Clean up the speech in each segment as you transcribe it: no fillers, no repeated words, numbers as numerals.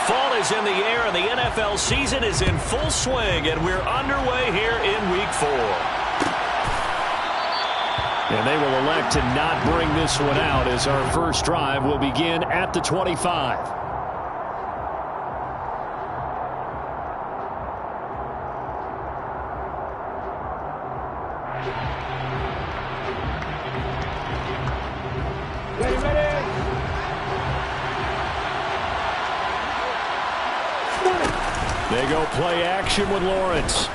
Fall is in the air, and the NFL season is in full swing, and we're underway here in Week 4. And they will elect to not bring this one out as our first drive will begin at the 25. They go play action with Lawrence.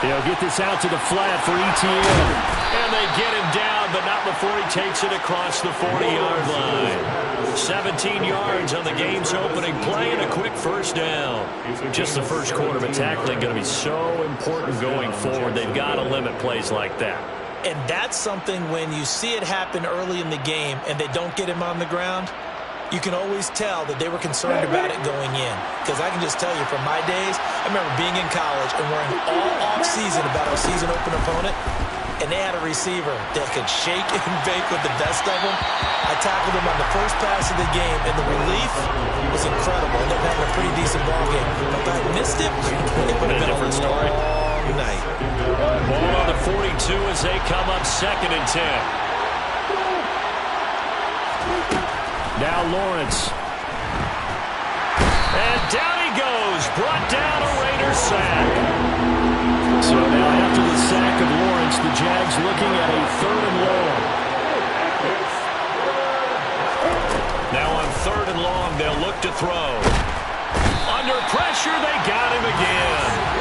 They'll get this out to the flat for ETN. And they get him down, but not before he takes it across the 40-yard line. 17 yards on the game's opening play and a quick first down. Just the first quarter, but tackling going to be so important going forward. They've got to limit plays like that. And that's something when you see it happen early in the game and they don't get him on the ground, you can always tell that they were concerned about it going in. Because I can just tell you from my days, I remember being in college and worrying all off-season about our season open opponent, and they had a receiver that could shake and bake with the best of them. I tackled him on the first pass of the game, and the relief was incredible. Ended up having a pretty decent ball game. But if I missed it, it would have been a different story. Night. Ball on the 42 as they come up 2nd and 10. Now Lawrence. And down he goes. Brought down a Raiders sack. So now after the sack of Lawrence, the Jags looking at a 3rd and long. Now on 3rd and long, they'll look to throw. Under pressure, they got him again.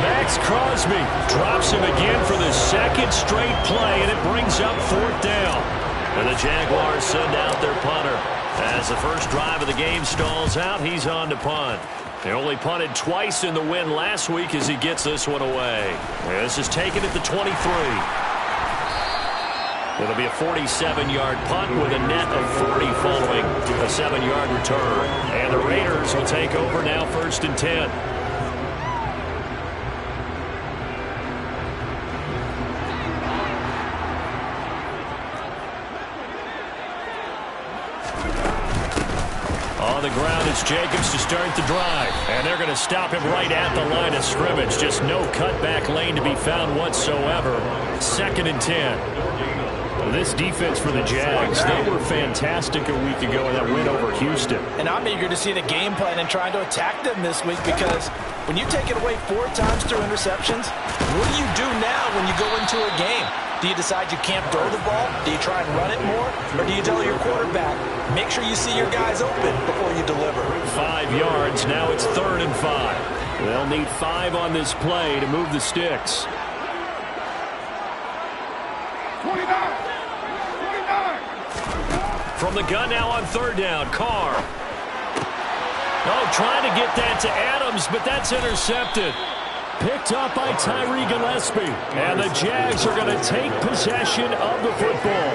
Max Crosby drops him again for the 2nd straight play, and it brings up 4th down. And the Jaguars send out their punter. As the first drive of the game stalls out, he's on to punt. They only punted twice in the win last week as he gets this one away. This is taken at the 23. It'll be a 47-yard punt with a net of 40 following a 7-yard return. And the Raiders will take over now 1st and 10. On the ground, it's Jacobs to start the drive. And they're going to stop him right at the line of scrimmage. Just no cutback lane to be found whatsoever. 2nd and 10. This defense for the Jags, they were fantastic a week ago in that win over Houston. And I'm eager to see the game plan and trying to attack them this week, because when you take it away 4 times through interceptions, what do you do now when you go into a game? Do you decide you can't throw the ball? Do you try and run it more? Or do you tell your quarterback, make sure you see your guys open before you deliver? 5 yards. Now it's 3rd and 5. They'll need 5 on this play to move the sticks. 29. From the gun now on 3rd down, Carr. Oh, trying to get that to Adams, but that's intercepted. Picked up by Tyree Gillespie. And the Jags are going to take possession of the football.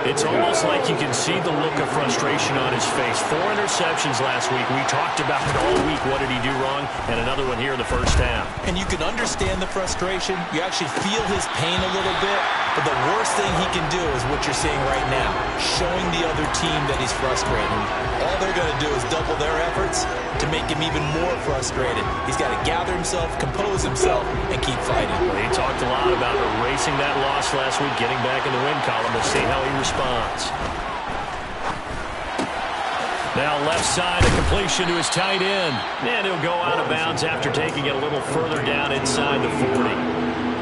It's almost like you can see the look of frustration on his face. 4 interceptions last week. We talked about it all week. What did he do wrong? And another one here in the first half. And you can understand the frustration. You actually feel his pain a little bit. But the worst thing he can do is what you're seeing right now, showing the other team that he's frustrated. All they're going to do is double their efforts to make him even more frustrated. He's got to gather himself, compose himself, and keep fighting. Well, he talked a lot about erasing that loss last week, getting back in the win column. We'll see how he responds. Now left side, a completion to his tight end. And he'll go out of bounds after taking it a little further down inside the 40.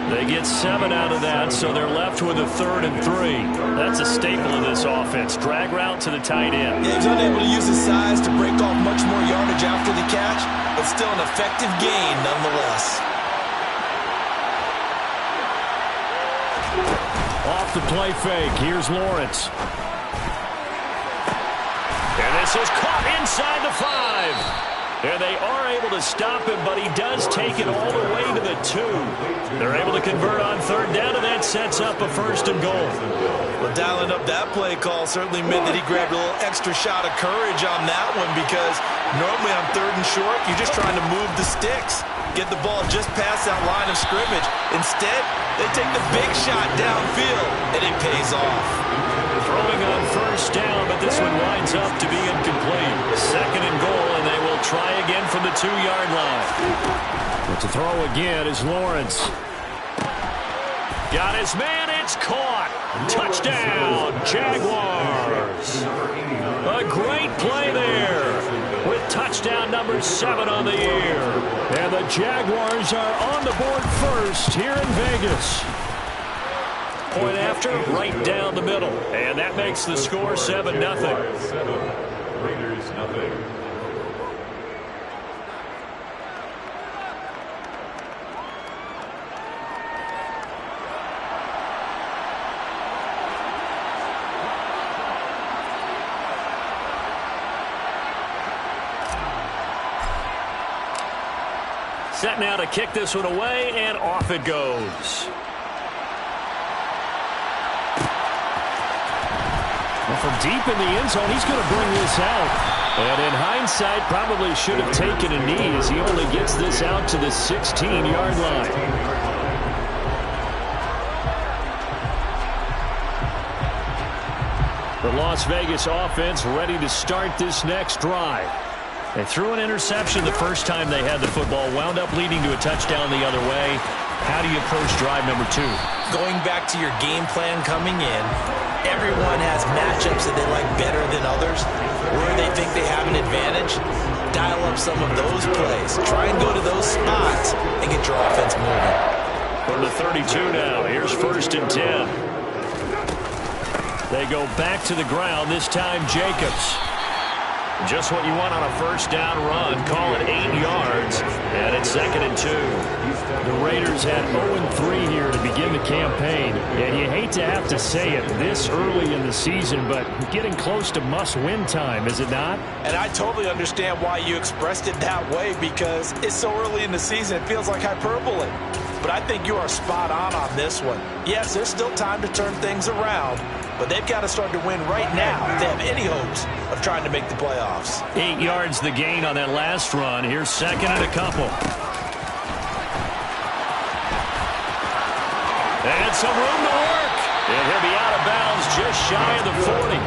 They get 7 out of that, so they're left with a 3rd and 3. That's a staple of this offense. Drag route to the tight end. Yeah, he's unable to use his size to break off much more yardage after the catch, but still an effective gain nonetheless. Off the play fake, here's Lawrence. And this is caught inside the 5. And they are able to stop him, but he does take it all the way to the 2. They're able to convert on 3rd down, and that sets up a 1st and goal. Well, dialing up that play call certainly meant that he grabbed a little extra shot of courage on that one, because normally on 3rd and short, you're just trying to move the sticks, get the ball just past that line of scrimmage. Instead, they take the big shot downfield, and it pays off. Throwing on 1st down, but this one winds up to be incomplete. 2nd and goal 32-yard line. But to throw again is Lawrence. Got his man. It's caught. Touchdown, Jaguars. A great play there with touchdown number 7 on the year. And the Jaguars are on the board first here in Vegas. Point after, right down the middle. And that makes the score 7-0. Raiders, nothing. Set now to kick this one away, and off it goes. Well, from deep in the end zone, he's going to bring this out. And in hindsight, probably should have taken a knee as he only gets this out to the 16-yard line. The Las Vegas offense ready to start this next drive. They threw an interception the first time they had the football, wound up leading to a touchdown the other way. How do you approach drive number 2? Going back to your game plan coming in, everyone has matchups that they like better than others. Where they think they have an advantage, dial up some of those plays. Try and go to those spots and get your offense moving. From the 32 now, here's 1st and 10. They go back to the ground, this time Jacobs. Just what you want on a first down run. Call it 8 yards, and it's 2nd and 2. The Raiders had 0-3 here to begin the campaign, and you hate to have to say it this early in the season, but getting close to must-win time, is it not? And I totally understand why you expressed it that way, because it's so early in the season, it feels like hyperbole. But I think you are spot on this one. Yes, there's still time to turn things around, but they've got to start to win right now if they have any hopes of trying to make the playoffs. 8 yards the gain on that last run. Here's 2nd and a couple. And some room to work. And he'll be out of bounds just shy of the 40.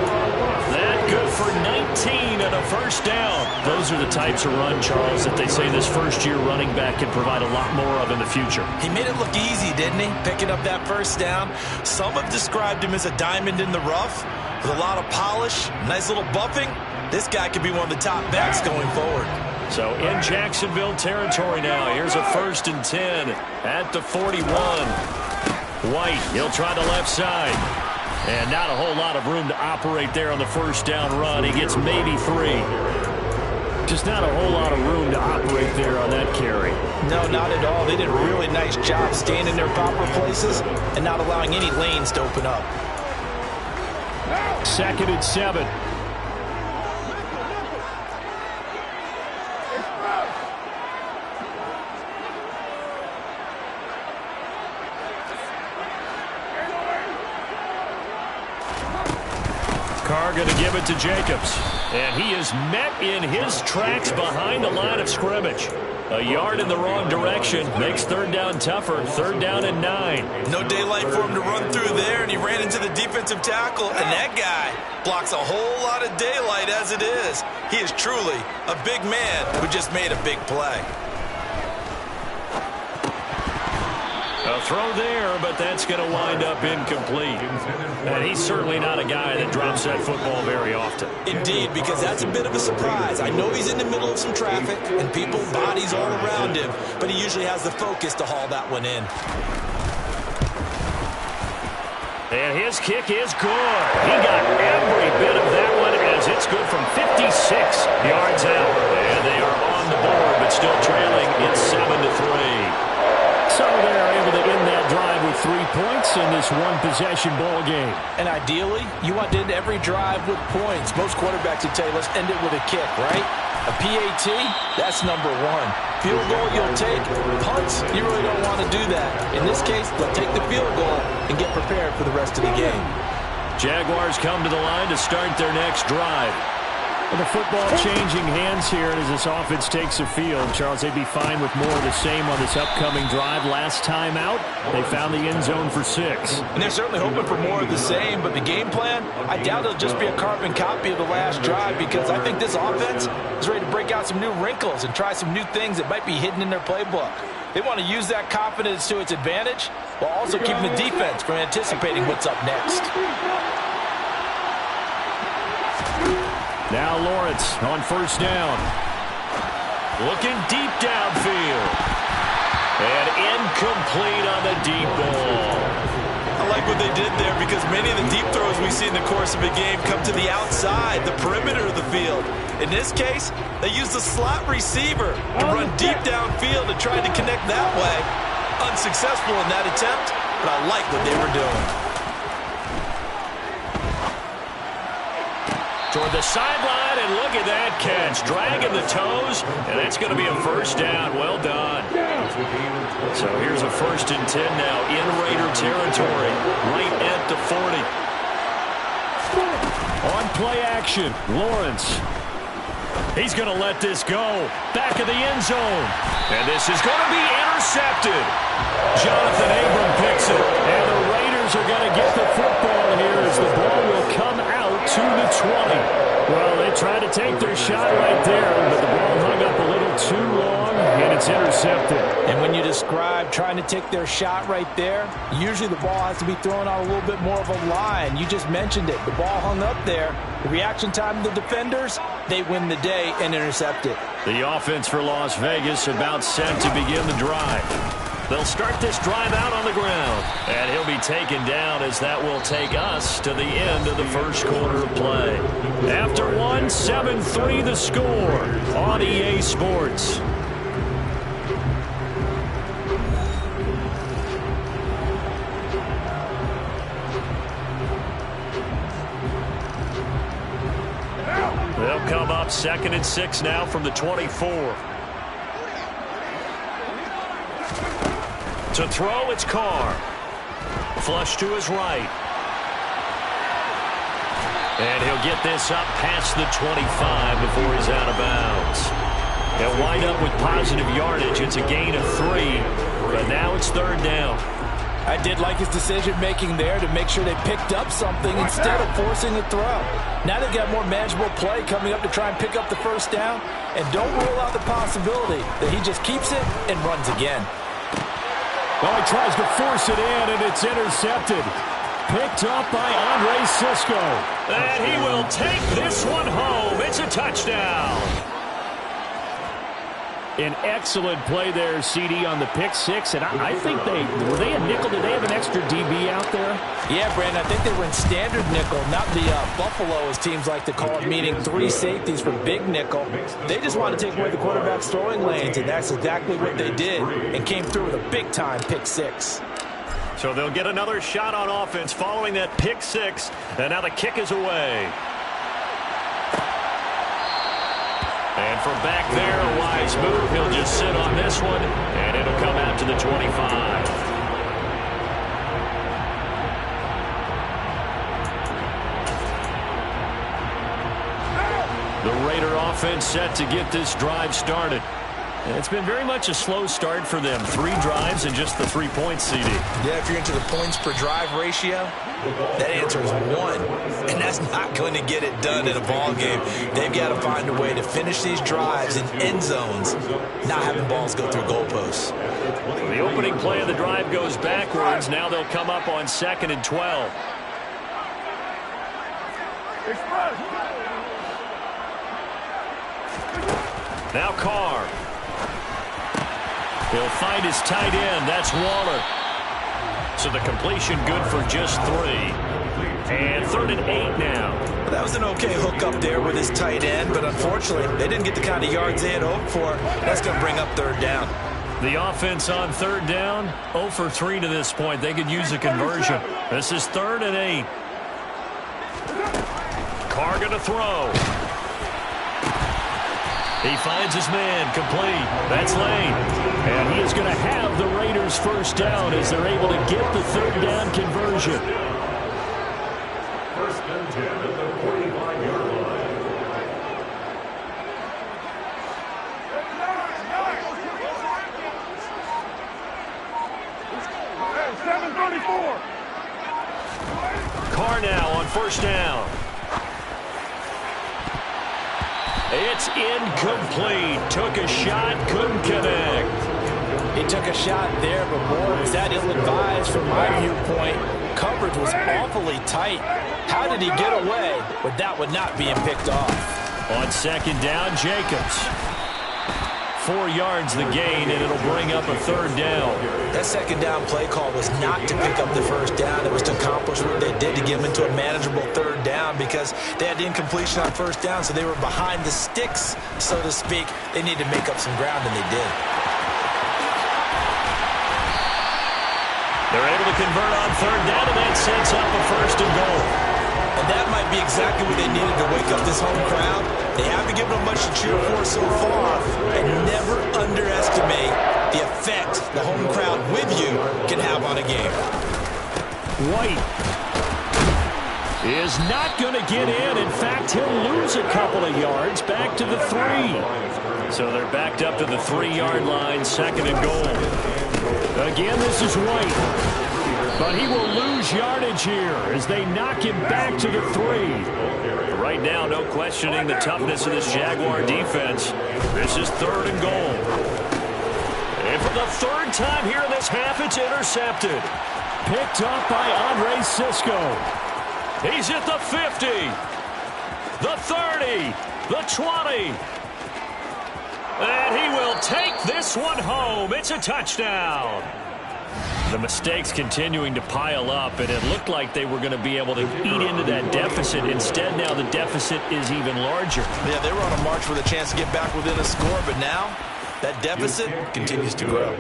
That good for 19 and a first down. Those are the types of run, Charles, that they say this first-year running back can provide a lot more of in the future. He made it look easy, didn't he? Picking up that first down. Some have described him as a diamond in the rough with a lot of polish, nice little buffing. This guy could be one of the top backs going forward. So in Jacksonville territory now. Here's a 1st and 10 at the 41. White, he'll try the left side. And not a whole lot of room to operate there on the first down run. He gets maybe 3. Just not a whole lot of room to operate there on that carry. No, not at all. They did a really nice job staying in their proper places and not allowing any lanes to open up. 2nd and 7. Carr going to give it to Jacobs. And he is met in his tracks behind the line of scrimmage. A yard in the wrong direction makes 3rd down tougher. 3rd down and 9. No daylight for him to run through there, and he ran into the defensive tackle, and that guy blocks a whole lot of daylight as it is. He is truly a big man who just made a big play. A throw there, but that's going to wind up incomplete. And he's certainly not a guy that drops that football very often. Indeed, because that's a bit of a surprise. I know he's in the middle of some traffic and people, bodies all around him, but he usually has the focus to haul that one in. And his kick is good. He got every bit of that one as it's good from 56 yards out. And they are on the board, but still trailing. It's 7-3. So they're able to end that drive with 3 points in this one-possession ball game. And ideally, you want to end every drive with points. Most quarterbacks would tell you, let's end it with a kick, right? A PAT, that's number 1. Field goal, you'll take. Punts, you really don't want to do that. In this case, they'll take the field goal and get prepared for the rest of the game. Jaguars come to the line to start their next drive. And the football changing hands here as this offense takes the field. Charles, they'd be fine with more of the same on this upcoming drive. Last time out, they found the end zone for 6. And they're certainly hoping for more of the same, but the game plan, I doubt it'll just be a carbon copy of the last drive, because I think this offense is ready to break out some new wrinkles and try some new things that might be hidden in their playbook. They want to use that confidence to its advantage while also keeping the defense from anticipating what's up next. Now Lawrence on first down. Looking deep downfield. And incomplete on the deep ball. I like what they did there, because many of the deep throws we see in the course of a game come to the outside, the perimeter of the field. In this case, they used the slot receiver to run deep downfield and tried to connect that way. Unsuccessful in that attempt, but I like what they were doing. Toward the sideline, and look at that catch. Dragging the toes, and that's going to be a first down. Well done. So here's a 1st and 10 now in Raider territory, right at the 40. On play action, Lawrence. He's going to let this go. Back of the end zone. And this is going to be intercepted. Jonathan Abram picks it. And the Raiders are going to get the football here as the ball will come out to the 20. Well, they tried to take their shot right there, but the ball hung up a little too long, and it's intercepted. And when you describe trying to take their shot right there, usually the ball has to be thrown out a little bit more of a line. You just mentioned it. The ball hung up there. The reaction time of the defenders, they win the day and intercept it. The offense for Las Vegas about set to begin the drive. They'll start this drive out on the ground. And he'll be taken down as that will take us to the end of the first quarter of play. After one, 7-3 the score on EA Sports. They'll come up 2nd and 6 now from the 24. To throw, it's Carr. Flush to his right. And he'll get this up past the 25 before he's out of bounds. They'll wind up with positive yardage. It's a gain of 3, but now it's 3rd down. I did like his decision-making there to make sure they picked up something instead of forcing a throw. Now they've got more manageable play coming up to try and pick up the first down, and don't rule out the possibility that he just keeps it and runs again. Well, he tries to force it in, and it's intercepted. Picked up by Andre Sisco. And he will take this one home. It's a touchdown. An excellent play there, CD, on the pick 6. And I think were they a nickel? Did they have an extra DB out there? Yeah, Brandon, I think they were in standard nickel, not the Buffalo, as teams like to call it, meaning 3 safeties for big nickel. They just wanted to take away the quarterback's throwing lanes, and that's exactly what they did, and came through with a big-time pick 6. So they'll get another shot on offense following that pick 6, and now the kick is away. And from back there, a wise move. He'll just sit on this one, and it'll come out to the 25. The Raider offense set to get this drive started. And it's been very much a slow start for them. 3 drives and just the 3 points, CD. Yeah, if you're into the points per drive ratio, that answer is 1. And that's not going to get it done in a ball game. They've got to find a way to finish these drives in end zones, not having balls go through goalposts. The opening play of the drive goes backwards. Now they'll come up on 2nd and 12. Now Carr. He'll find his tight end. That's Waller. So the completion good for just 3. And 3rd and 8 now. Well, that was an okay hook up there with his tight end, but unfortunately, they didn't get the kind of yards they had hoped for. That's going to bring up 3rd down. The offense on 3rd down, 0 for 3 to this point. They could use a conversion. This is 3rd and 8. Carr going to throw. He finds his man, complete. That's Lane. And he is going to have the Raiders' first down as they're able to get the 3rd down conversion. 1st and 10 at the 45-yard line. first down. It's incomplete. Took a shot, couldn't connect. He took a shot there, but boy, was that ill-advised from my viewpoint. Coverage was awfully tight. How did he get away with that one not being picked off? On second down, Jacobs. 4 yards the gain, and it'll bring up a third down. That second down play call was not to pick up the first down. It was to accomplish what they did to get them into a manageable third down because they had the incompletion on first down, so they were behind the sticks, so to speak. They needed to make up some ground, and they did. They're able to convert on third down, and that sets up a first and goal. And that might be exactly what they needed to wake up this home crowd. They haven't given them much to cheer for so far. And never underestimate the effect the home crowd with you can have on a game. White is not going to get in. In fact, he'll lose a couple of yards back to the 3. So they're backed up to the 3-yard line, second and goal. Again, this is White. But he will lose yardage here as they knock him back to the 3. Right now, no questioning the toughness of this Jaguar defense. This is third and goal. And for the third time here in this half, it's intercepted. Picked up by Andre Cisco. He's at the 50, the 30, the 20. And he will take this one home. It's a touchdown. The mistakes continuing to pile up, and it looked like they were going to be able to eat into that deficit. Instead, now the deficit is even larger. Yeah, they were on a march with a chance to get back within a score, but now that deficit continues to grow.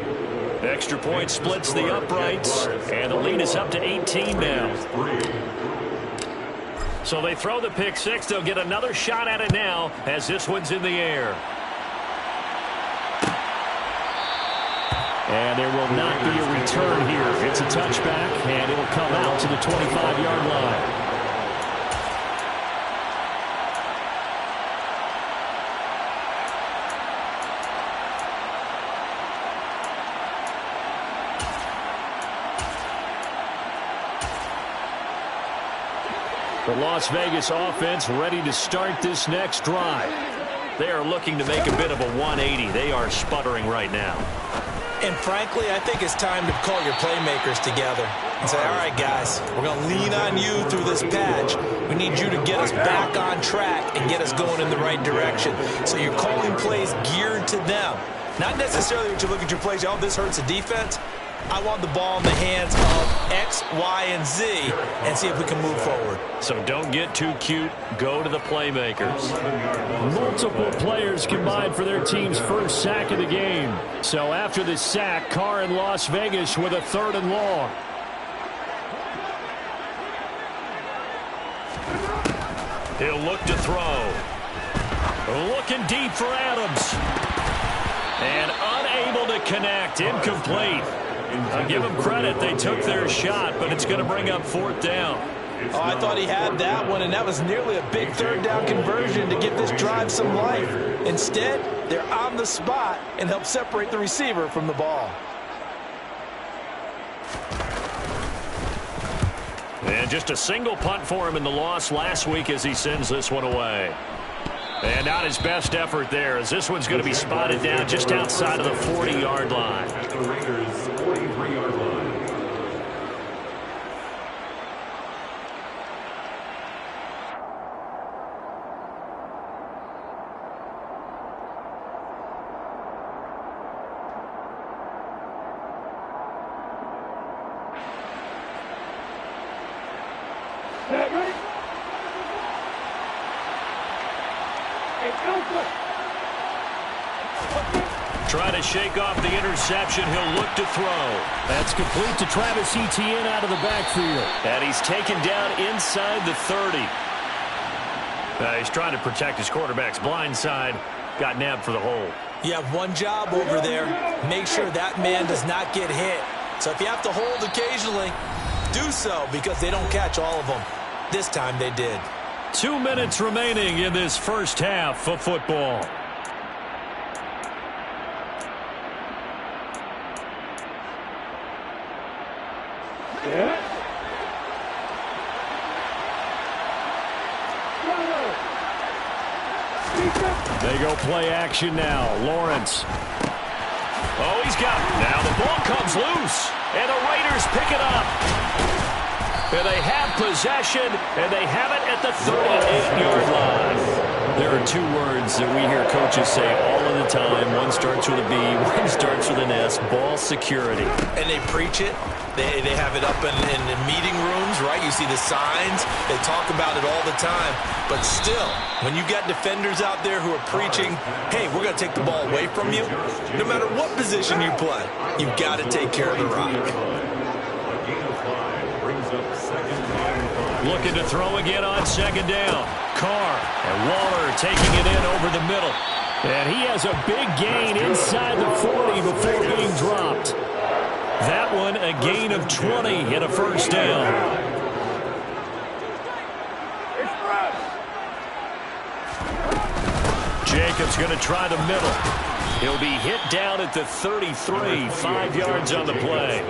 Extra point splits the uprights, and the lead is up to 18 now. So they throw the pick six. They'll get another shot at it now as this one's in the air. And there will not be a return here. It's a touchback, and it'll come out to the 25-yard line. The Las Vegas offense ready to start this next drive. They are looking to make a bit of a 180. They are sputtering right now. And frankly, I think it's time to call your playmakers together and say, all right, guys, we're going to lean on you through this patch. We need you to get us back on track and get us going in the right direction. So you're calling plays geared to them. Not necessarily that you look at your plays, oh, this hurts the defense. I want the ball in the hands of X, Y, and Z and see if we can move forward. So don't get too cute. Go to the playmakers. Multiple players combined for their team's first sack of the game. So after the sack, Carr in Las Vegas with a 3rd and long. He'll look to throw. Looking deep for Adams. And unable to connect. Incomplete. I'll give them credit. They took their shot, but it's going to bring up 4th down. Oh, I thought he had that one, and that was nearly a big 3rd down conversion to give this drive some life. Instead, they're on the spot and help separate the receiver from the ball. And just a single punt for him in the loss last week as he sends this one away. And not his best effort there, as this one's going to be spotted down just outside of the 40-yard line. At the Raiders' 43-yard line. Try to shake off the interception. He'll look to throw. That's complete to Travis Etienne out of the backfield. And he's taken down inside the 30. He's trying to protect his quarterback's blind side. Got nabbed for the hole. You have one job over there. Make sure that man does not get hit. So if you have to hold occasionally, do so because they don't catch all of them. This time they did. 2 minutes remaining in this first half of football. They go play action now. Lawrence. Oh, he's got it. Now the ball comes loose, and the Raiders pick it up. And they have possession, and they have it at the 38-yard line. There are two words that we hear coaches say all of the time. One starts with a B, one starts with an S, ball security. And they preach it. They have it up in meeting rooms, right? You see the signs. They talk about it all the time. But still, when you got defenders out there who are preaching, hey, we're going to take the ball away from you, no matter what position you play, you've got to take care of the rock. Looking to throw again on second down. Carr and Waller taking it in over the middle. And he has a big gain inside the 40 before being dropped. That one a gain of 20 and a first down. Jacobs going to try the middle. He'll be hit down at the 33, 5 yards on the play.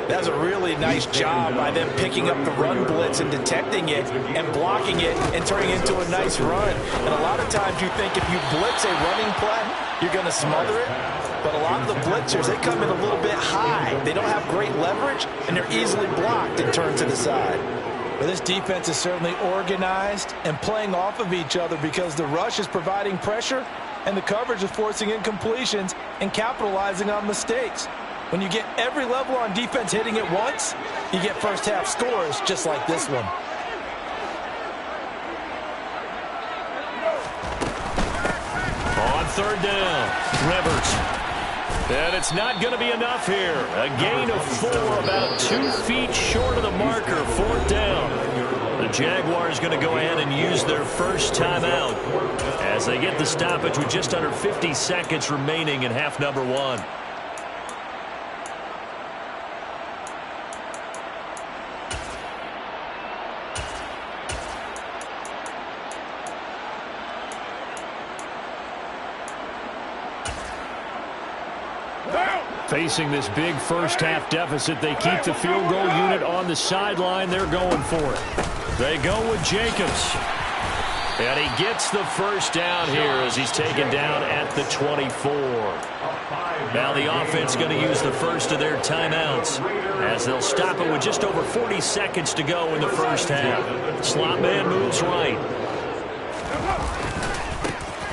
That's a really nice job by them picking up the run blitz and detecting it and blocking it and turning it into a nice run. And a lot of times you think if you blitz a running play, you're going to smother it. But a lot of the blitzers, they come in a little bit high. They don't have great leverage, and they're easily blocked and turned to the side. Well, this defense is certainly organized and playing off of each other because the rush is providing pressure and the coverage is forcing incompletions and capitalizing on mistakes. When you get every level on defense hitting it once, you get first half scores just like this one. On third down, Rivers. And it's not going to be enough here. A gain of 4, about 2 feet short of the marker, fourth down. The Jaguars going to go ahead and use their first timeout as they get the stoppage with just under 50 seconds remaining in half number 1. Facing this big first-half deficit, they keep the field goal unit on the sideline. They're going for it. They go with Jacobs. And he gets the first down here as he's taken down at the 24. Now the offense going to use the first of their timeouts as they'll stop it with just over 40 seconds to go in the first half. Slot man moves right.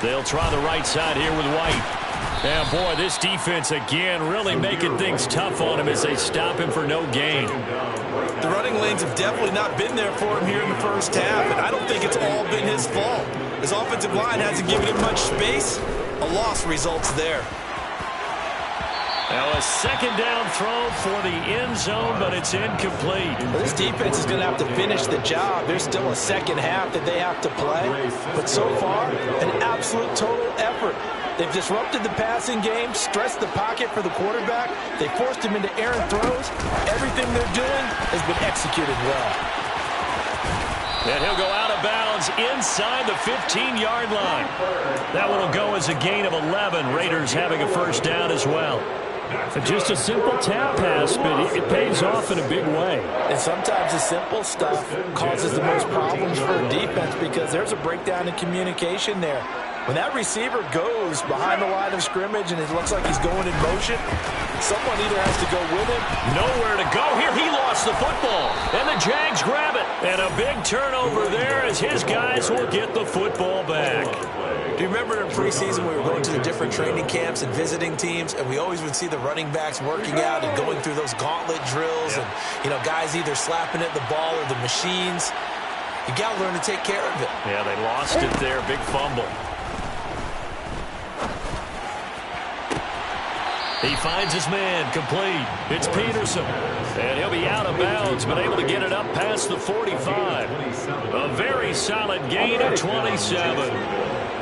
They'll try the right side here with White. Yeah, boy, this defense again really making things tough on him as they stop him for no gain. The running lanes have definitely not been there for him here in the first half, and I don't think it's all been his fault. His offensive line hasn't given him much space. A loss results there. Now a second down throw for the end zone, but it's incomplete. Well, this defense is going to have to finish the job. There's still a second half that they have to play. But so far, an absolute total effort. They've disrupted the passing game, stressed the pocket for the quarterback. They forced him into errant throws. Everything they're doing has been executed well. And he'll go out of bounds inside the 15-yard line. That one will go as a gain of 11. Raiders having a first down as well. Just a simple tap pass, but it pays off in a big way. And sometimes the simple stuff causes the most problems for a defense because there's a breakdown in communication there. When that receiver goes behind the line of scrimmage and it looks like he's going in motion, someone either has to go with him. Nowhere to go here. He lost the football, and the Jags grab it. And a big turnover there as his guys will get the football back. Do you remember in preseason we were going to the different training camps and visiting teams, and we always would see the running backs working out and going through those gauntlet drills, and guys either slapping at the ball or the machines. You got to learn to take care of it. Yeah, they lost it there. Big fumble. He finds his man, complete. It's Peterson. And he'll be out of bounds, but able to get it up past the 45. A very solid gain of 27.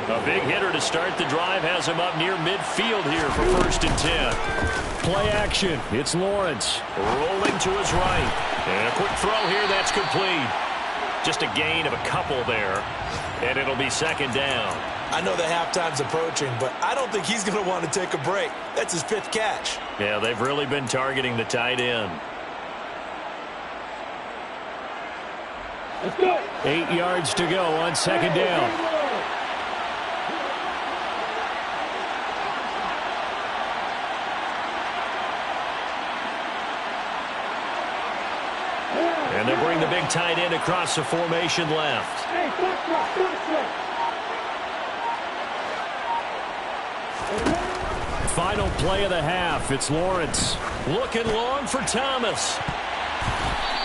A big hitter to start the drive has him up near midfield here for 1st and 10. Play action. It's Lawrence. Rolling to his right. And a quick throw here that's complete. Just a gain of a couple there. And it'll be 2nd down. I know the halftime's approaching, but I don't think he's going to want to take a break. That's his 5th catch. Yeah, they've really been targeting the tight end. 8 yards to go on 2nd down. big tight end across the formation left. Final play of the half. It's Lawrence. Looking long for Thomas.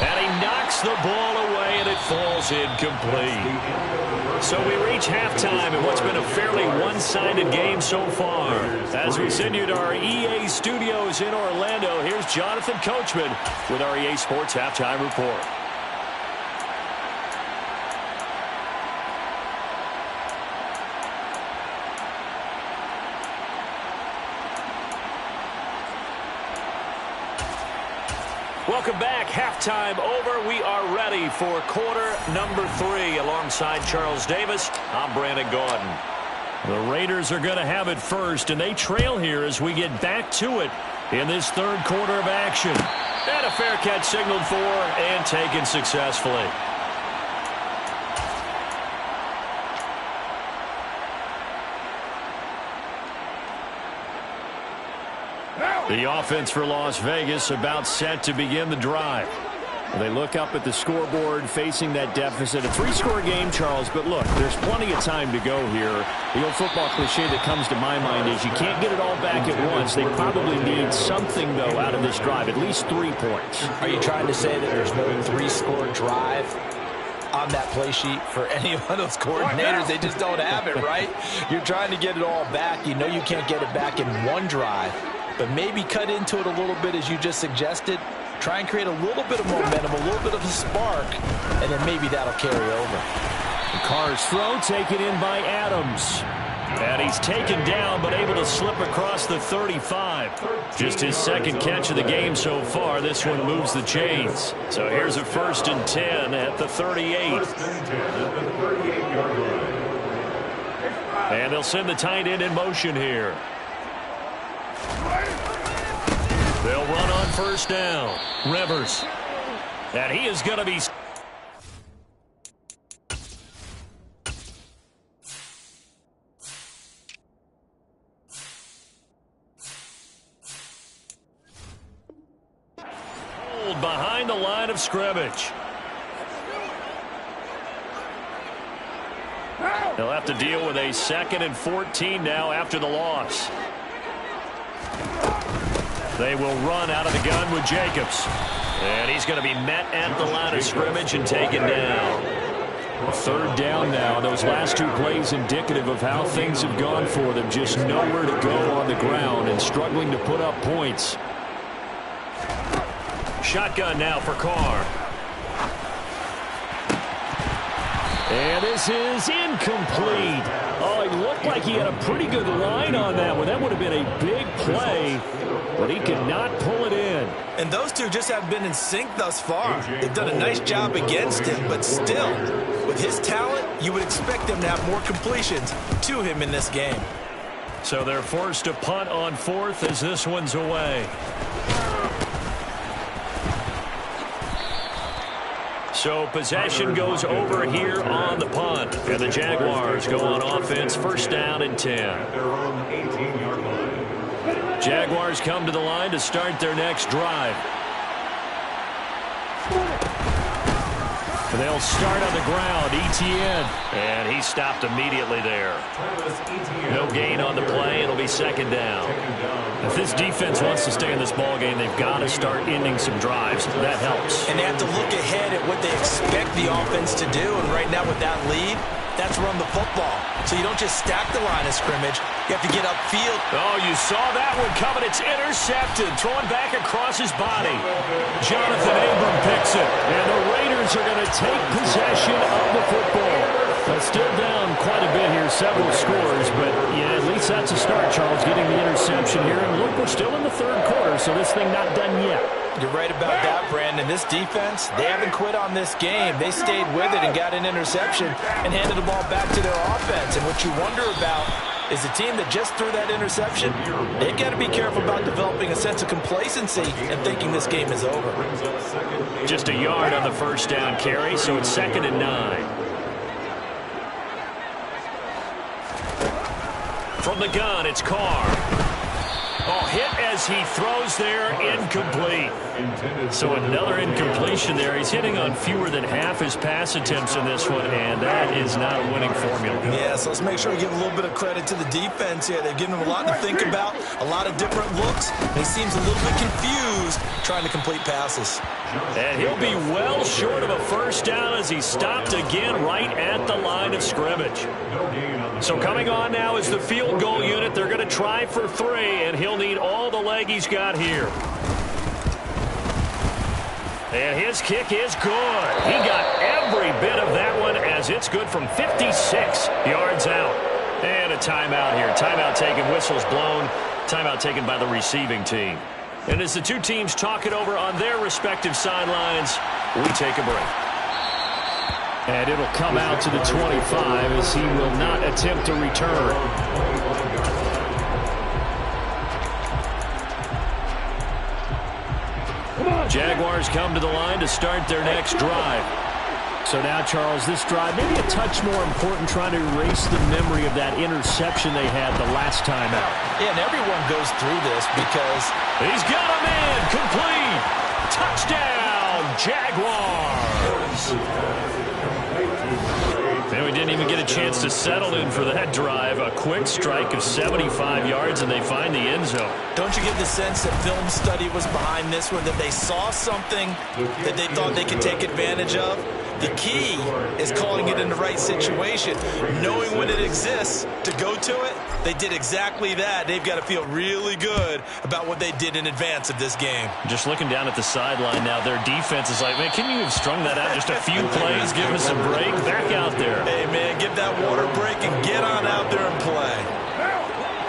And he knocks the ball away, and it falls incomplete. So we reach halftime in what's been a fairly one-sided game so far. As we send you to our EA studios in Orlando, here's Jonathan Coachman with our EA Sports Halftime Report. Welcome back. Halftime over. We are ready for quarter number 3. Alongside Charles Davis, I'm Brandon Gaudin. The Raiders are going to have it first, and they trail here as we get back to it in this third quarter of action. And a fair catch signaled for and taken successfully. The offense for Las Vegas about set to begin the drive. They look up at the scoreboard facing that deficit. A 3-score game, Charles, but look, there's plenty of time to go here. The old football cliche that comes to my mind is you can't get it all back at once. They probably need something, though, out of this drive, at least 3 points. Are you trying to say that there's no 3-score drive on that play sheet for any one of those coordinators? They just don't have it, right? You're trying to get it all back. You know you can't get it back in one drive. But maybe cut into it a little bit as you just suggested. Try and create a little bit of momentum, a little bit of a spark, and then maybe that'll carry over. Carr's throw taken in by Adams. And he's taken down but able to slip across the 35. Just his second catch of the game so far. This one moves the chains. So here's a 1st and 10 at the 38. And they'll send the tight end in motion here. They'll run on 1st down. Rivers. And he is going to be... behind the line of scrimmage. They'll have to deal with a 2nd and 14 now after the loss. They will run out of the gun with Jacobs. And he's going to be met at the line of scrimmage and taken down. 3rd down now. Those last 2 plays indicative of how things have gone for them. Just nowhere to go on the ground and struggling to put up points. Shotgun now for Carr. And this is incomplete. Oh, it looked like he had a pretty good line on that one. That would have been a big play, but he could not pull it in. And those two just have been in sync thus far. They've done a nice job against him, but still, with his talent, you would expect them to have more completions to him in this game. So they're forced to punt on 4th as this one's away. So possession goes over here on the punt. And the Jaguars go on offense, 1st down and 10. Jaguars come to the line to start their next drive. They'll start on the ground. Etienne. And he stopped immediately there. No gain on the play. It'll be 2nd down. If this defense wants to stay in this ballgame, they've got to start ending some drives. That helps. And they have to look ahead at what they expect the offense to do. And right now with that lead, that's run the football. So you don't just stack the line of scrimmage. You have to get upfield. Oh, you saw that one coming. It's intercepted. Throwing back across his body. Jonathan Abram picks it. And the Raiders are going to take possession of the football. Still down quite a bit here, several scores, but yeah, at least that's a start, Charles, getting the interception here. And look, we're still in the 3rd quarter, so this thing not done yet. You're right about that, Brandon. This defense, they haven't quit on this game. They stayed with it and got an interception and handed the ball back to their offense. And what you wonder about is the team that just threw that interception, they've got to be careful about developing a sense of complacency and thinking this game is over. Just a yard on the 1st down carry, so it's 2nd and 9. From the gun, it's Carr. Oh, hit as he throws there, incomplete. So another incompletion there. He's hitting on fewer than half his pass attempts in this one, and that is not a winning formula. Yeah, so let's make sure we give a little bit of credit to the defense here. They've given him a lot to think about, a lot of different looks, and he seems a little bit confused trying to complete passes. And he'll be well short of a first down as he stopped again right at the line of scrimmage. So coming on now is the field goal unit. They're going to try for 3, and he'll need all the leg he's got here. And his kick is good. He got every bit of that one as it's good from 56 yards out. And a timeout here. Timeout taken, whistles blown. Timeout taken by the receiving team. And as the two teams talk it over on their respective sidelines, we take a break. And it'll come out to the 25 as he will not attempt to return. Jaguars come to the line to start their next drive. So now, Charles, this drive maybe a touch more important, trying to erase the memory of that interception they had the last time out. Yeah, and everyone goes through this because he's got a man complete. Touchdown, Jaguars. And we didn't even get a chance to settle in for that drive. A quick strike of 75 yards, and they find the end zone. Don't you get the sense that film study was behind this one, that they saw something that they thought they could take advantage of? The key is calling it in the right situation, knowing when it exists to go to it. They did exactly that. They've got to feel really good about what they did in advance of this game. Just looking down at the sideline now, their defense is like, man, can you have strung that out just a few plays, give us a break? Back out there. Hey, man, give that water break and get on out there and play.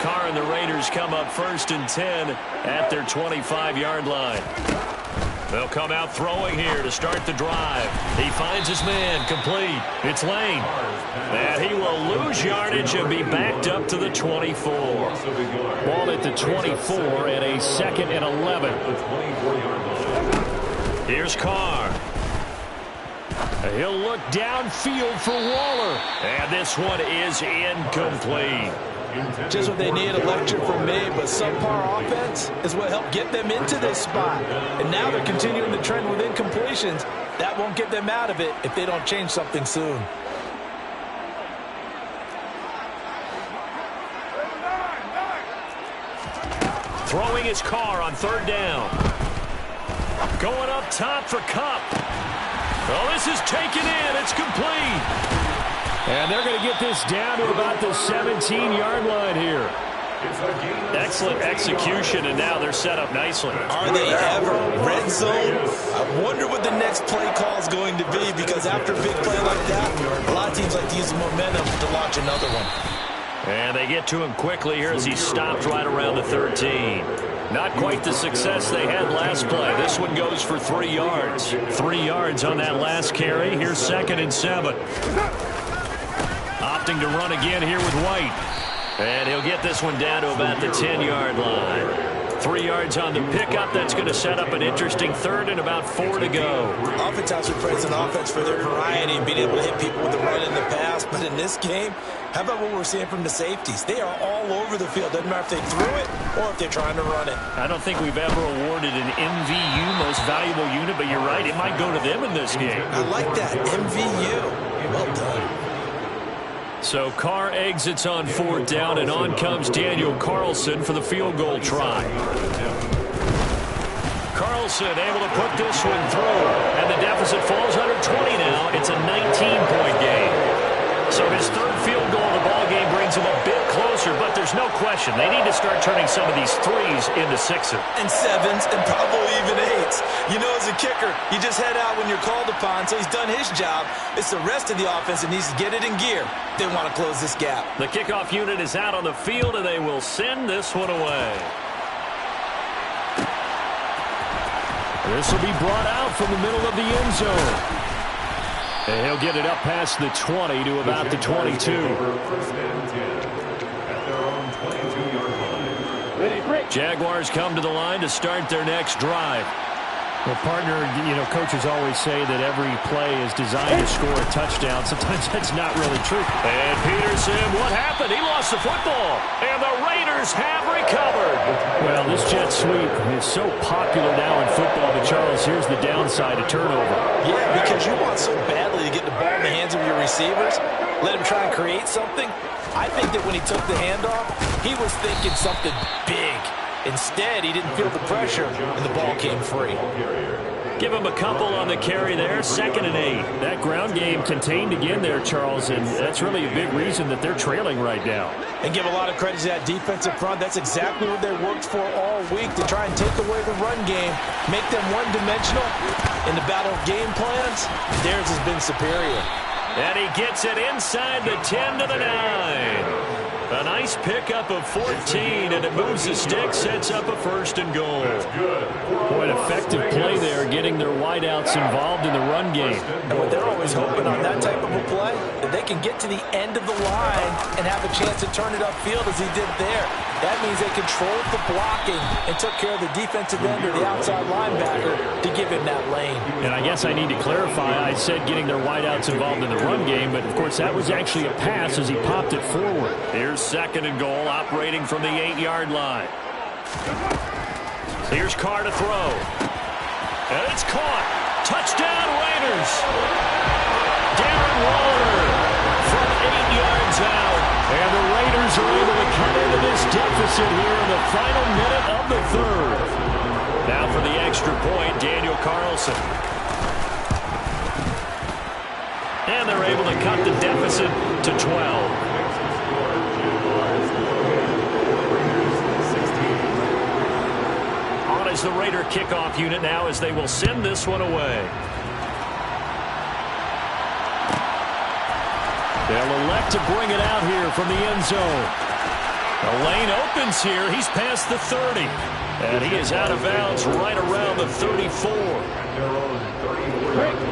Carr and the Raiders come up 1st and 10 at their 25-yard line. They'll come out throwing here to start the drive. He finds his man complete. It's Lane. And he will lose yardage and be backed up to the 24. Ball at the 24 and a 2nd and 11. Here's Carr. He'll look downfield for Waller. And this one is incomplete. Just what they need, a lecture from me, but subpar offense is what helped get them into this spot. And now they're continuing the trend with incompletions. That won't get them out of it if they don't change something soon. Throwing his Carr on 3rd down. Going up top for Kupp. Oh, this is taken in. It's complete. And they're going to get this down to about the 17-yard line here. Excellent execution, and now they're set up nicely. Are they ever? Red zone? I wonder what the next play call is going to be, because after a big play like that, a lot of teams like to use the momentum to launch another one. And they get to him quickly here as he stopped right around the 13. Not quite the success they had last play. This one goes for 3 yards. 3 yards on that last carry. Here's 2nd and 7. Opting to run again here with White. And he'll get this one down to about the 10-yard line. 3 yards on the pickup. That's going to set up an interesting 3rd and about 4 to go. Oftentimes we praise an offense for their variety and being able to hit people with the run in the pass. But in this game, how about what we're seeing from the safeties? They are all over the field. Doesn't matter if they threw it or if they're trying to run it. I don't think we've ever awarded an MVU, most valuable unit, but you're right. It might go to them in this game. I like that. MVU. Well done. So Carr exits on 4th down, and on comes Daniel Carlson for the field goal try. Carlson able to put this one through, and the deficit falls under 20 now. It's a 19-point game. So his 3rd field goal of the ball game brings him a bit closer, but there's no question they need to start turning some of these 3s into 6s. And 7s and probably even 8s. You know, as a kicker, you just head out when you're called upon, so he's done his job. It's the rest of the offense that needs to get it in gear. They want to close this gap. The kickoff unit is out on the field, and they will send this one away. This will be brought out from the middle of the end zone. And he'll get it up past the 20 to about the 22. Jaguars come to the line to start their next drive. Well, partner, coaches always say that every play is designed to score a touchdown. Sometimes that's not really true. And Peterson, what happened? He lost the football. And the Raiders have recovered. Well, this jet sweep is so popular now in football, but Charles, here's the downside of turnover. Yeah, because you want so badly to get the ball in the hands of your receivers, let him try and create something. I think that when he took the handoff, he was thinking something big. Instead, he didn't feel the pressure, and the ball came free. Give him a couple on the carry there, 2nd and 8. That ground game contained again there, Charles, and that's really a big reason that they're trailing right now. And give a lot of credit to that defensive front. That's exactly what they worked for all week, to try and take away the run game, make them one-dimensional. In the battle of game plans, theirs has been superior. And he gets it inside the 10 to the 9. A nice pickup of 14, and it moves the stick, sets up a 1st and goal. Boy, an effective play there, getting their wideouts involved in the run game. And what they're always hoping on that type of a play, that they can get to the end of the line and have a chance to turn it upfield as he did there. That means they controlled the blocking and took care of the defensive end or the outside linebacker to give him that lane. And I guess I need to clarify, I said getting their wideouts involved in the run game, but of course that was actually a pass as he popped it forward. Here's 2nd and goal, operating from the 8-yard line. Here's Carr to throw. And it's caught. Touchdown, Raiders. Darren Waller from 8 yards out. And the Raiders are able to cut into this deficit here in the final minute of the 3rd. Now for the extra point, Daniel Carlson. And they're able to cut the deficit to 12. Is the Raider kickoff unit now as they will send this one away. They'll elect to bring it out here from the end zone. The lane opens here. He's past the 30. And he is out of bounds right around the 34.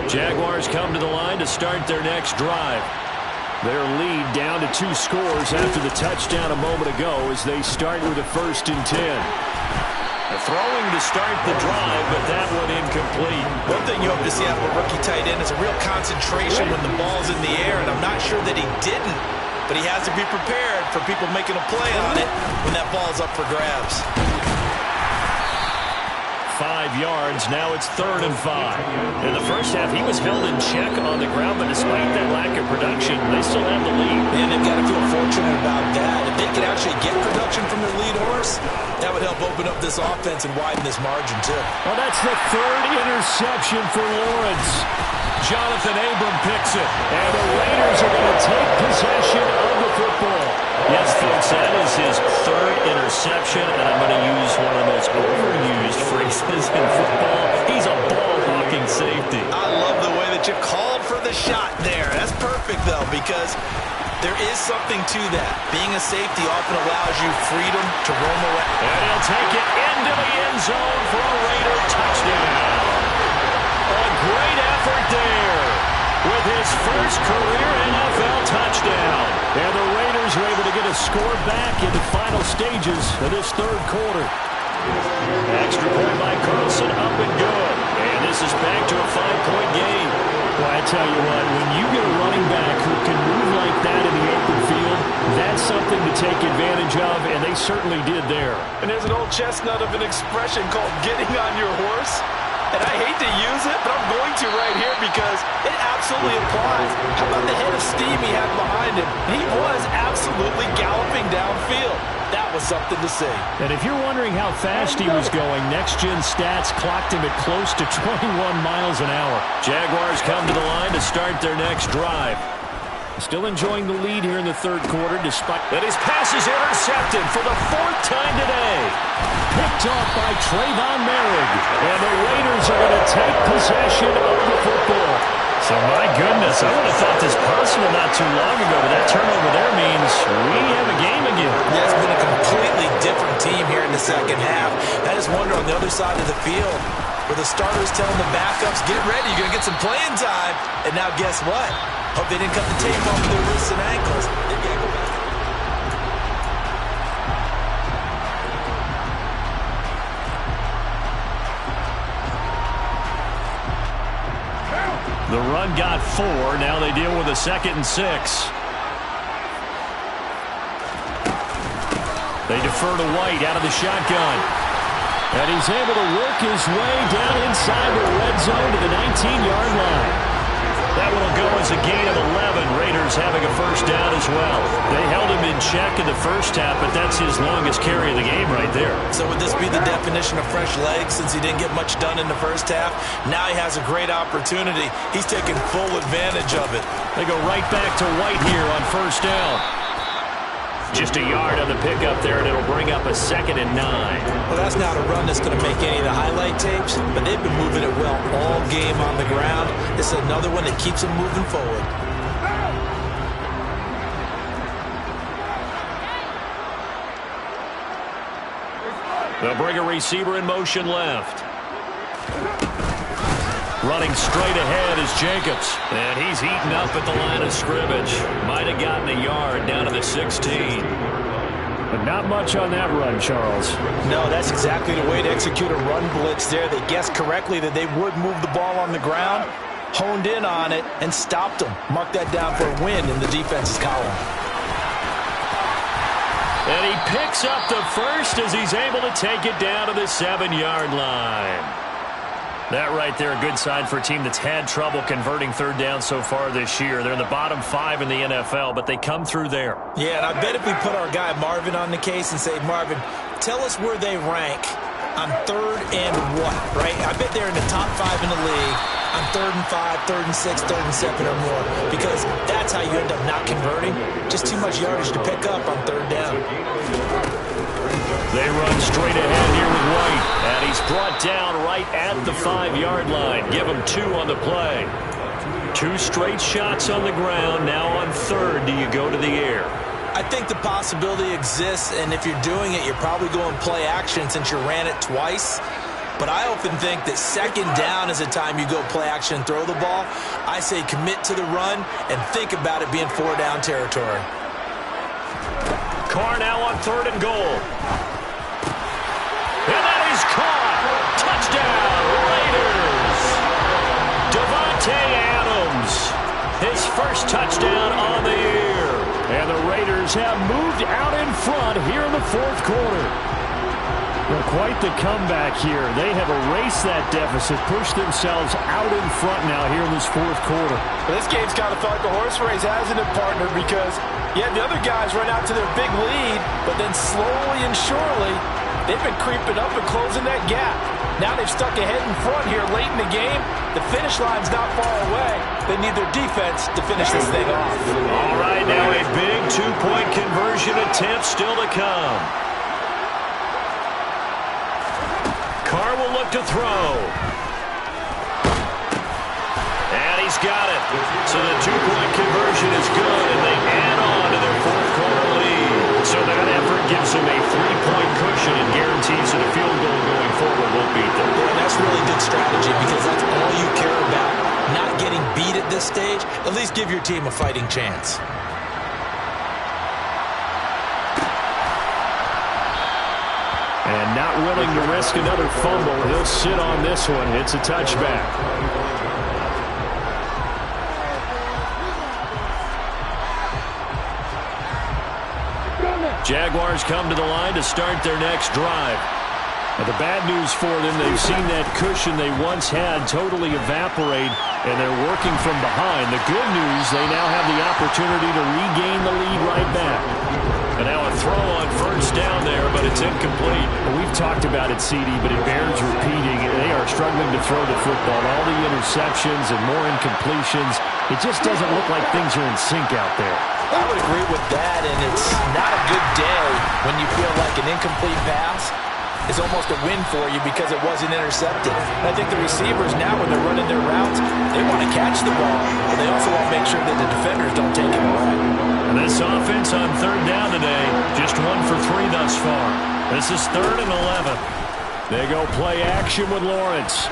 Jaguars come to the line to start their next drive. Their lead down to 2 scores after the touchdown a moment ago as they start with a 1st and 10. Throwing to start the drive, but that one incomplete. One thing you hope to see out of a rookie tight end is a real concentration when the ball's in the air, and I'm not sure that he didn't, but he has to be prepared for people making a play on it when that ball's up for grabs. 5 yards, now it's 3rd and 5. In the first half, he was held in check on the ground, but despite that lack of production, they still have the lead. And they've got to feel fortunate about that. If they can actually get production from their lead horse, that would help open up this offense and widen this margin, too. Well, that's the 3rd interception for Lawrence. Jonathan Abram picks it. And the Raiders are going to take possession of the football. Yes, folks, that is his 3rd interception, and I'm going to use one of the most overused phrases in football. He's a ball-hawking safety. I love the way that you called for the shot there. That's perfect, though, because there is something to that. Being a safety often allows you freedom to roam around. And he'll take it into the end zone for a Raider touchdown. A great effort there with his first career NFL touchdown. And the Raiders are able to get a score back in the final stages of this 3rd quarter. Extra point by Carlson, up and good. And this is back to a 5-point game. Well, I tell you what, when you get a running back who can move like that in the open field, that's something to take advantage of, and they certainly did there. And there's an old chestnut of an expression called getting on your horse. And I hate to use it, but I'm going to right here because it absolutely applies. How about the head of steam he had behind him? He was absolutely galloping downfield. That was something to see. And if you're wondering how fast he was going, Next Gen Stats clocked him at close to 21 miles an hour. Jaguars come to the line to start their next drive. Still enjoying the lead here in the 3rd quarter despite... And his pass is intercepted for the 4th time today. Picked off by Trayvon Merrick. And the Raiders are going to take possession of the football. So, my goodness, I would have thought this possible not too long ago, but that turnover there means we have a game again. Yeah, it's been a completely different team here in the 2nd half. I just wonder on the other side of the field, where the starters telling the backups, get ready, you're going to get some playing time. And now guess what? Hope they didn't cut the tape off of their wrists and ankles. They've got to go back. run got 4. Now they deal with a 2nd and 6. They defer to White out of the shotgun. And he's able to work his way down inside the red zone to the 19-yard line. That one will go as a gain of 11. Raiders having a first down as well. They held him in check in the first half, but that's his longest carry of the game right there. So would this be the definition of fresh legs since he didn't get much done in the first half? Now he has a great opportunity. He's taking full advantage of it. They go right back to White here on first down. Just a yard on the pickup there, and it'll bring up a 2nd and 9. Well, that's not a run that's going to make any of the highlight tapes, but they've been moving it well all game on the ground. This is another one that keeps them moving forward. They'll bring a receiver in motion left. Running straight ahead is Jacobs. And he's eaten up at the line of scrimmage. Might have gotten a yard down to the 16. But not much on that run, Charles. No, that's exactly the way to execute a run blitz there. They guessed correctly that they would move the ball on the ground, honed in on it, and stopped them. Mark that down for a win in the defense's column. And he picks up the first as he's able to take it down to the 7-yard line. That right there, a good sign for a team that's had trouble converting third down so far this year. They're in the bottom 5 in the NFL, but they come through there. Yeah, and I bet if we put our guy Marvin on the case and say, Marvin, tell us where they rank on 3rd and what, right? I bet they're in the top 5 in the league on 3rd and 5, 3rd and 6, 3rd and 7 or more, because that's how you end up not converting. Just too much yardage to pick up on 3rd down. They run straight ahead here with White, and he's brought down right at the 5-yard line. Give him 2 on the play. 2 straight shots on the ground. Now on 3rd, do you go to the air? I think the possibility exists, and if you're doing it, you're probably going play action since you ran it twice. But I often think that 2nd down is the time you go play action and throw the ball. I say commit to the run and think about it being 4-down territory. Carr now on 3rd and goal. And that is caught. Touchdown, Raiders. Davante Adams, his first touchdown on the year. And the Raiders have moved out in front here in the 4th quarter. Well, quite the comeback here. They have erased that deficit, pushed themselves out in front now here in this 4th quarter. Well, this game's kind of felt like a horse race, hasn't it, partner? Because you had the other guys run out to their big lead, but then slowly and surely, they've been creeping up and closing that gap. Now they've stuck ahead in front here late in the game. The finish line's not far away. They need their defense to finish this thing off. All right, now a big 2-point conversion attempt still to come. Carr will look to throw. And he's got it. So the 2-point conversion is good, and they add on to their 4th quarter lead. So that effort gives them a 3-point cushion and guarantees that a field goal going forward won't beat them. Yeah, that's really good strategy because that's all you care about. Not getting beat at this stage. At least give your team a fighting chance. And not willing to risk another fumble. He'll sit on this one. It's a touchback. Jaguars come to the line to start their next drive. Now, the bad news for them, they've seen that cushion they once had totally evaporate, and they're working from behind. The good news, they now have the opportunity to regain the lead right back. And now a throw on first down there, but it's incomplete. Well, we've talked about it, CD, but it bears repeating. They are struggling to throw the football. All the interceptions and more incompletions. It just doesn't look like things are in sync out there. I would agree with that, and it's not a good day when you feel like an incomplete pass is almost a win for you because it wasn't intercepted. And I think the receivers now, when they're running their routes, they want to catch the ball, but they also want to make sure that the defenders don't take it away. And this offense on 3rd down today, just 1 for 3 thus far. This is 3rd and 11. They go play action with Lawrence.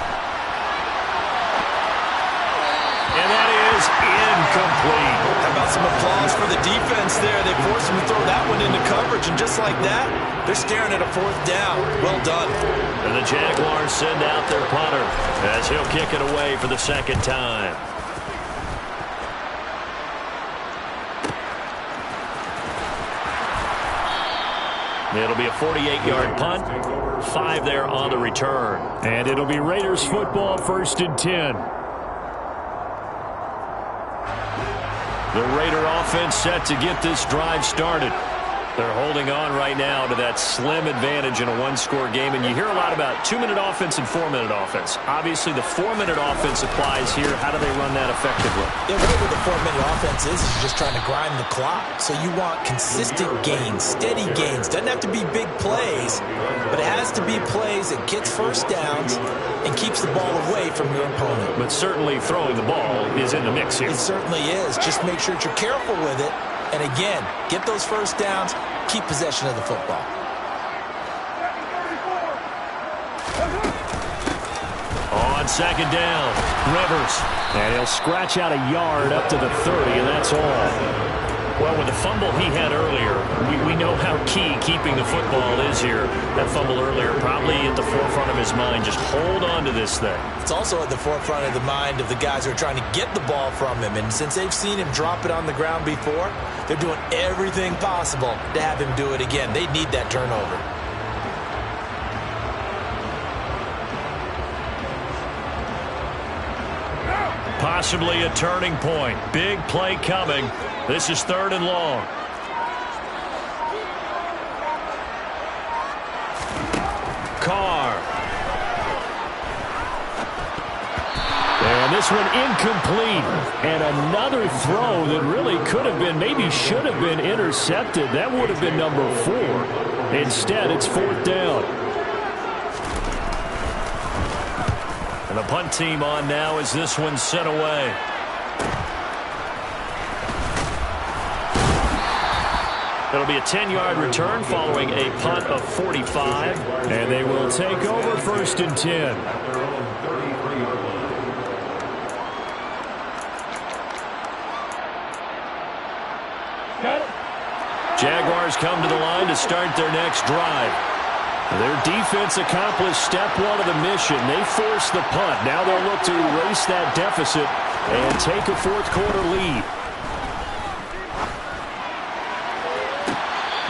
And that is incomplete. How about some applause for the defense there? They forced him to throw that one into coverage, and just like that, they're staring at a 4th down. Well done. And the Jaguars send out their punter as he'll kick it away for the 2nd time. It'll be a 48-yard punt, 5 there on the return. And it'll be Raiders football, 1st and 10. The Raider offense set to get this drive started. They're holding on right now to that slim advantage in a one-score game. And you hear a lot about 2-minute offense and 4-minute offense. Obviously, the 4-minute offense applies here. How do they run that effectively? Yeah, whatever the 4-minute offense is just trying to grind the clock. So you want consistent gains, steady gains. Doesn't have to be big plays, but it has to be plays that gets first downs and keeps the ball away from your opponent. But certainly throwing the ball is in the mix here. It certainly is. Just make sure that you're careful with it. And again, get those first downs, keep possession of the football. On 2nd down, Rivers. And he'll scratch out a yard up to the 30, and that's all. Well, with the fumble he had earlier, we know how key keeping the football is here. That fumble earlier probably at the forefront of his mind. Just hold on to this thing. It's also at the forefront of the mind of the guys who are trying to get the ball from him. And since they've seen him drop it on the ground before, they're doing everything possible to have him do it again. They need that turnover. Possibly a turning point. Big play coming. This is 3rd and long. Carr. And this one incomplete. And another throw that really could have been, maybe should have been intercepted. That would have been number 4. Instead, it's 4th down. And the punt team on now as this one's sent away. It'll be a 10-yard return following a punt of 45. And they will take over 1st and 10. Jaguars come to the line to start their next drive. Their defense accomplished step 1 of the mission. They forced the punt. Now they'll look to erase that deficit and take a 4th-quarter lead.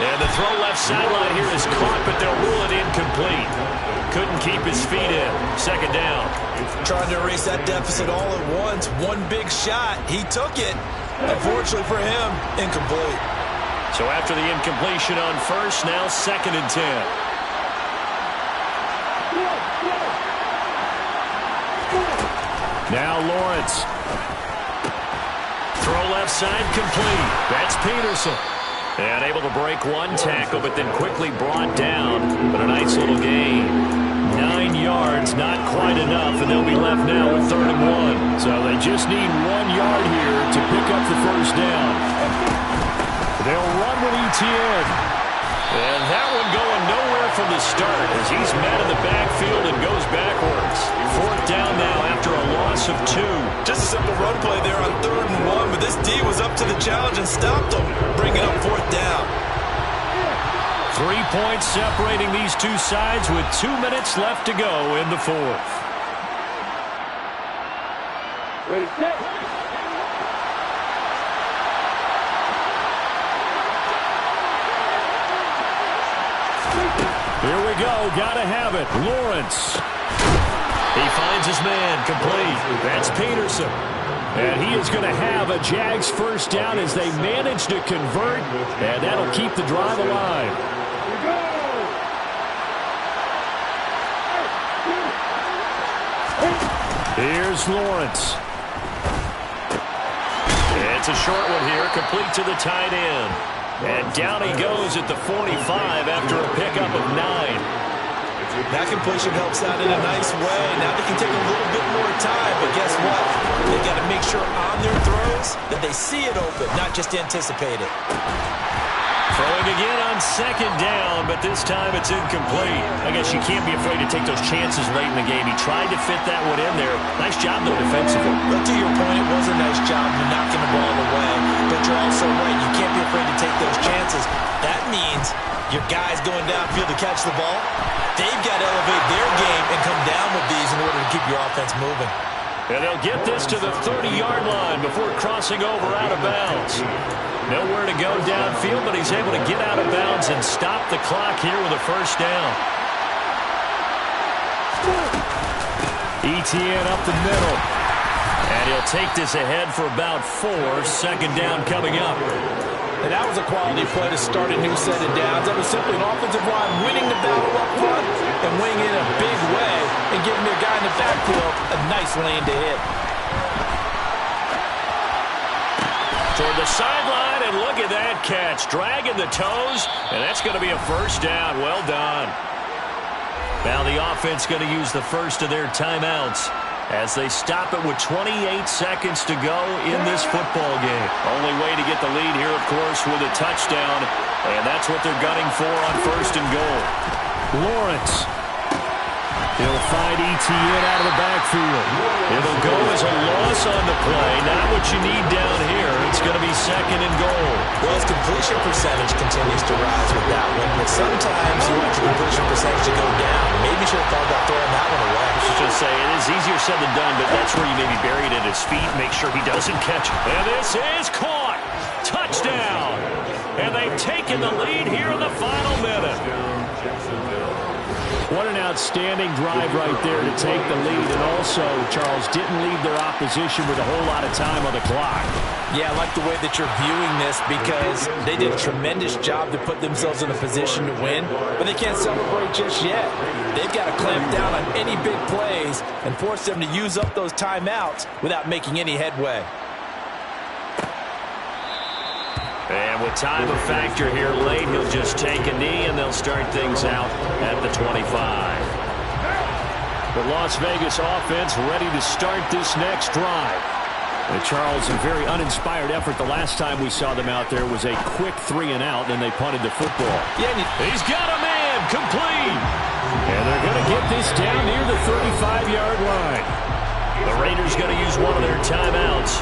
And the throw left sideline here is caught, but they'll rule it incomplete. Couldn't keep his feet in. 2nd down. Trying to erase that deficit all at once. One big shot. He took it. Unfortunately for him, incomplete. So after the incompletion on 1st, now 2nd and 10. Now Lawrence. Throw left side complete. That's Peterson. And able to break one tackle, but then quickly brought down. But a nice little gain. 9 yards, not quite enough, and they'll be left now with 3rd and 1. So they just need 1 yard here to pick up the 1st down. They'll run with ETN. And that one going nowhere from the start as he's met in the backfield and goes backwards. 4th down now after a loss of 2. Just a simple run play there on 3rd and 1, but this D was up to the challenge and stopped him, bringing up 4th down. 3 points separating these two sides with 2 minutes left to go in the 4th. Ready, set. Here we go. Gotta have it. Lawrence. He finds his man complete. That's Peterson. And he is going to have a Jags 1st down as they manage to convert. And that'll keep the drive alive. Here's Lawrence. It's a short one here, complete to the tight end. And down he goes at the 45 after a pickup of 9. That completion helps out in a nice way. Now they can take a little bit more time, but guess what? They got to make sure on their throws that they see it open, not just anticipate it. Throwing again on 2nd down, but this time it's incomplete. I guess you can't be afraid to take those chances late in the game. He tried to fit that one in there. Nice job, though, defensively. But to your point, it was a nice job knocking the ball away. But you're also right. You can't be afraid to take those chances. That means your guys going downfield to catch the ball, they've got to elevate their game and come down with these in order to keep your offense moving. And they'll get this to the 30-yard line before crossing over out of bounds. Nowhere to go downfield, but he's able to get out of bounds and stop the clock here with a first down. Etienne up the middle. And he'll take this ahead for about 4. Second down coming up. And that was a quality play to start a new set of downs. That was simply an offensive line winning the battle up front and winning in a big way and giving their guy in the backfield a nice lane to hit. Toward the sideline, and look at that catch. Dragging the toes, and that's going to be a first down. Well done. Now the offense going to use the first of their timeouts as they stop it with 28 seconds to go in this football game. Only way to get the lead here, of course, with a touchdown, and that's what they're gunning for on first and goal. Lawrence. He'll find Etienne out of the backfield. It'll go as a loss on the play. Not what you need down here. It's going to be second and goal. Well, his completion percentage continues to rise with that one, but sometimes you want your completion percentage to go down. Maybe you should have thought about throwing that one away. I was just say, it is easier said than done, but that's where you maybe bury it at his feet. Make sure he doesn't catch it. And this is caught. Touchdown. And they've taken the lead here in the final minute. What an outstanding drive right there to take the lead. And also, Charles, didn't leave their opposition with a whole lot of time on the clock. Yeah, I like the way that you're viewing this because they did a tremendous job to put themselves in a position to win, but they can't celebrate just yet. They've got to clamp down on any big plays and force them to use up those timeouts without making any headway. And with time a factor here late, he'll just take a knee, and they'll start things out at the 25. The Las Vegas offense ready to start this next drive. And Charles, a very uninspired effort the last time we saw them out there was a quick 3-and-out, and they punted the football. Yeah, he's got a man, complete. And they're going to get this down near the 35-yard line. The Raiders going to use one of their timeouts,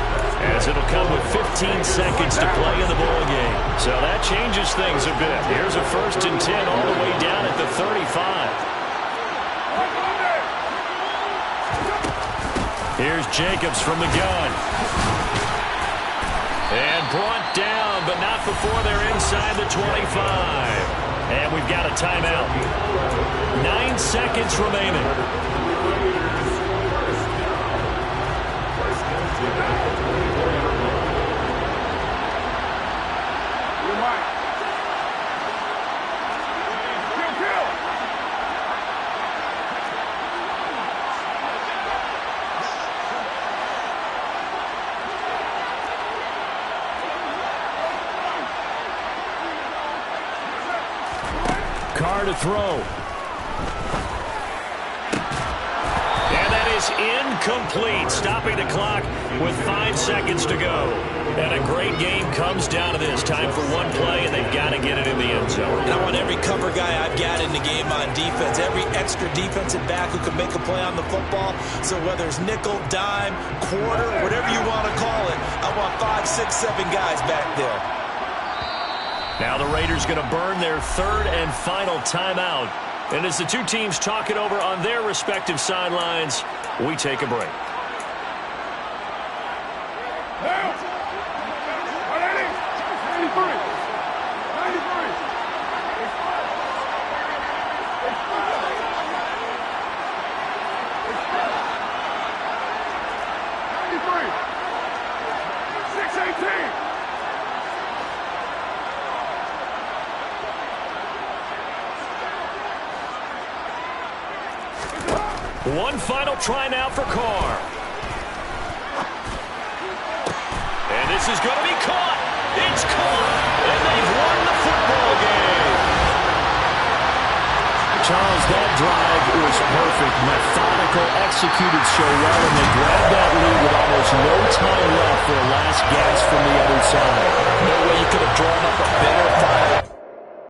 as it'll come with 15 seconds to play in the ball game. So that changes things a bit. Here's a 1st and 10 all the way down at the 35. Here's Jacobs from the gun. And brought down, but not before they're inside the 25. And we've got a timeout. 9 seconds remaining. Carr to throw. And that is incomplete, stopping the clock with 5 seconds to go. And a great game comes down to this. Time for one play, and they've got to get it in the end zone. And I want every cover guy I've got in the game on defense, every extra defensive back who can make a play on the football. So whether it's nickel, dime, quarter, whatever you want to call it, I want 5, 6, 7 guys back there. Now the Raiders going to burn their 3rd and final timeout. And as the two teams talk it over on their respective sidelines, we take a break. One final try now for Carr. And this is going to be caught. It's caught. And they've won the football game. Charles, that drive was perfect. Methodical, executed so well, and they grabbed that lead with almost no time left for a last gasp from the other side. No way you could have drawn up a better final